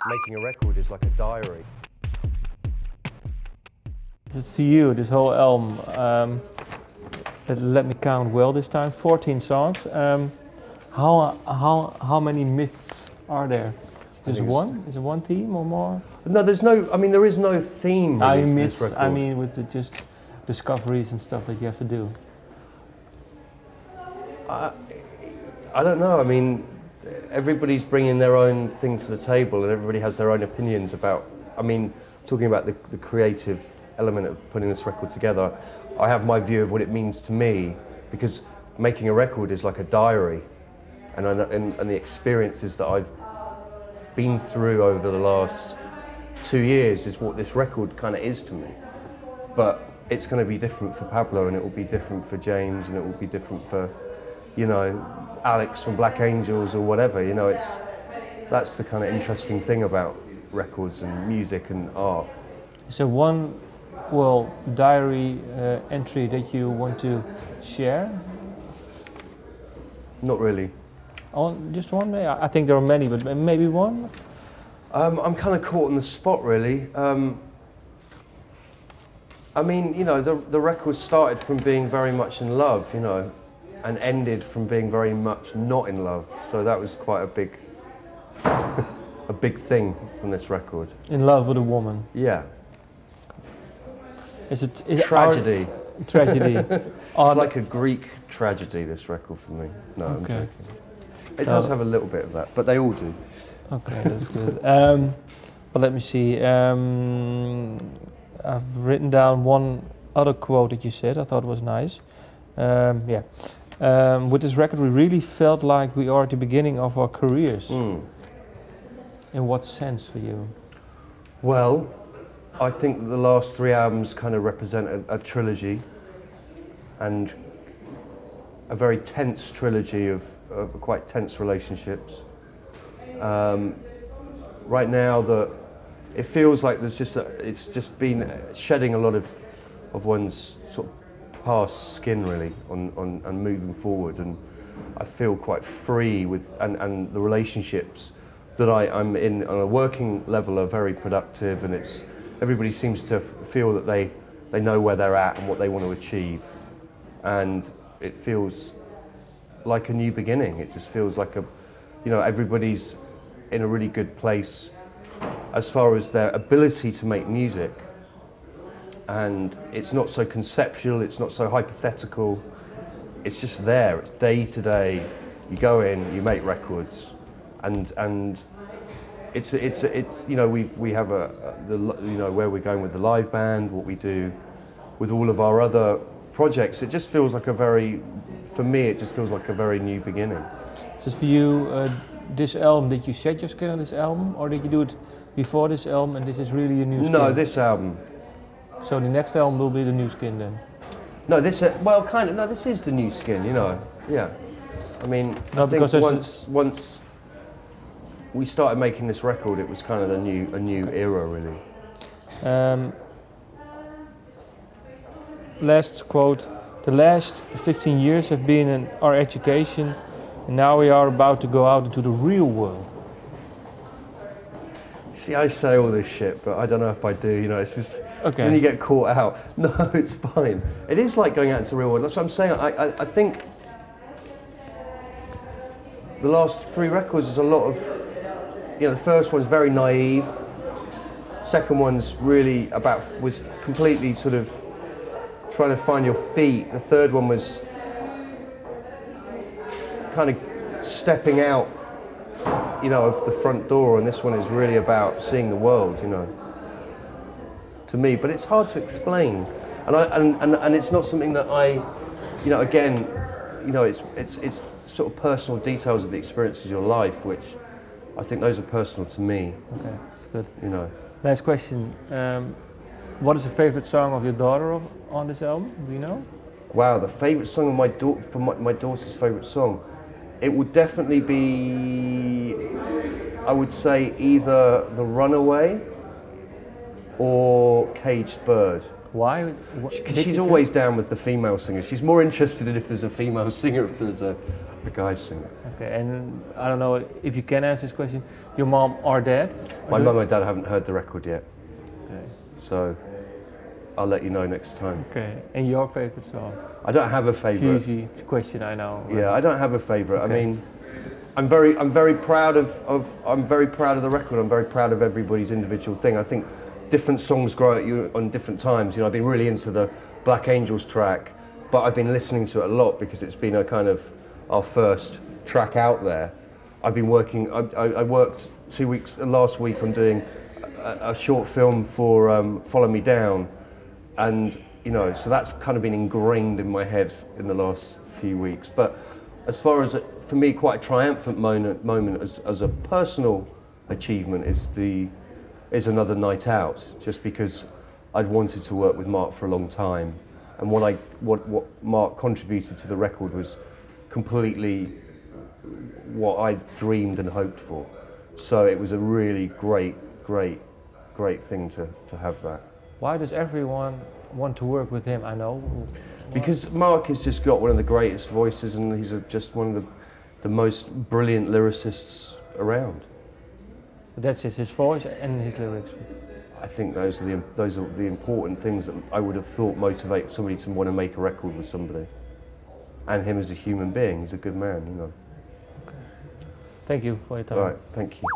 Making a record is like a diary. It's for you, this whole album. Let me count well this time. 14 songs. How many myths are there? Just one? Is it one theme or more? No, there's no. I mean, there is no theme really to myths, this record. I mean, with the just discoveries and stuff that you have to do. I don't know. I mean, everybody's bringing their own thing to the table, and everybody has their own opinions about. I mean, talking about the creative element of putting this record together, I have my view of what it means to me, because making a record is like a diary, and the experiences that I've been through over the last 2 years is what this record kind of is to me. But it's going to be different for Pablo, and it will be different for James, and it will be different for, you know, Alex from Black Angels or whatever. You know, that's the kind of interesting thing about records and music and art. So one, well, diary entry that you want to share? Not really. Oh, just one? I think there are many, but maybe one? I'm kind of caught on the spot, really. I mean, you know, the record started from being very much in love, you know, and ended from being very much not in love. So that was quite a big, a big thing from this record. In love with a woman? Yeah. Is it tragedy? Tragedy. It's like a Greek tragedy, this record for me. No, I'm joking. It does have a little bit of that, but they all do. Okay, that's good. But let me see. I've written down one other quote that you said. I thought it was nice. Yeah. With this record, we really felt like we are at the beginning of our careers. Mm. In what sense for you? Well, I think the last 3 albums kind of represent a trilogy, and a very tense trilogy of quite tense relationships. Right now, it feels like it's just been shedding a lot of one's sort of past skin, really, and moving forward. And I feel quite free with, and the relationships that I'm in on a working level are very productive, and everybody seems to feel that they know where they're at and what they want to achieve, and it feels like a new beginning. It just feels like everybody's in a really good place as far as their ability to make music, and it's not so conceptual, it's not so hypothetical, it's just there, it's day to day. You go in, you make records, and it's you know, we have you know, where we're going with the live band, what we do with all of our other projects. It just feels like for me, it just feels like a very new beginning. So for you, this album, did you set your skin on this album, or did you do it before this album and this is really a new skin? No, this album. So the next album will be the new skin then? No, well, kind of, no, this is the new skin, you know, yeah. I mean, no, I think once we started making this record, it was kind of a new era, really. Last quote, the last 15 years have been in our education, and now we are about to go out into the real world. See, I say all this shit, but I don't know if I do, you know, it's just, okay. When you get caught out. No, it's fine. It is like going out into the real world. That's what I'm saying. I think the last 3 records is a lot of, you know, the first one's very naive. Second one's really was completely sort of trying to find your feet. The third one was kind of stepping out, you know, of the front door, and this one is really about seeing the world, you know, to me. But it's hard to explain, and it's not something that you know, again, you know, it's sort of personal details of the experiences of your life, which I think those are personal to me. Okay, that's good. You know. Last question. What is your favorite song of your daughter on this album? Do you know? Wow, the favorite song of my daughter's favorite song. It would definitely be, I would say, either The Runaway or Caged Bird. Why? Because she's always down with the female singers. She's more interested in if there's a female singer, if there's a the guys sing. Okay, and I don't know if you can answer this question. Your mom or dad? My mum and dad haven't heard the record yet, Okay. so I'll let you know next time. Okay, and your favorite song? I don't have a favourite. It's easy question, I know. Yeah, I don't have a favourite. Okay. I mean, I'm very proud I'm very proud of the record. I'm very proud of everybody's individual thing. I think different songs grow at you on different times. You know, I've been really into the Black Angels track, but I've been listening to it a lot because it's been a kind of our first track out there. I've been working. I worked 2 weeks last week on doing a short film for Follow Me Down, and you know, so that's kind of been ingrained in my head in the last few weeks. But as far as for me, quite a triumphant moment as a personal achievement is Another Night Out, just because I'd wanted to work with Mark for a long time, and what Mark contributed to the record was completely what I dreamed and hoped for. So it was a really great thing to have that. Why does everyone want to work with him? I know. Because Mark has just got one of the greatest voices, and he's just one of the most brilliant lyricists around. That's it, his voice and his lyrics. I think those are the important things that I would have thought motivate somebody to want to make a record with somebody. And him as a human being, he's a good man, you know. Okay. Thank you for your time. All right, thank you.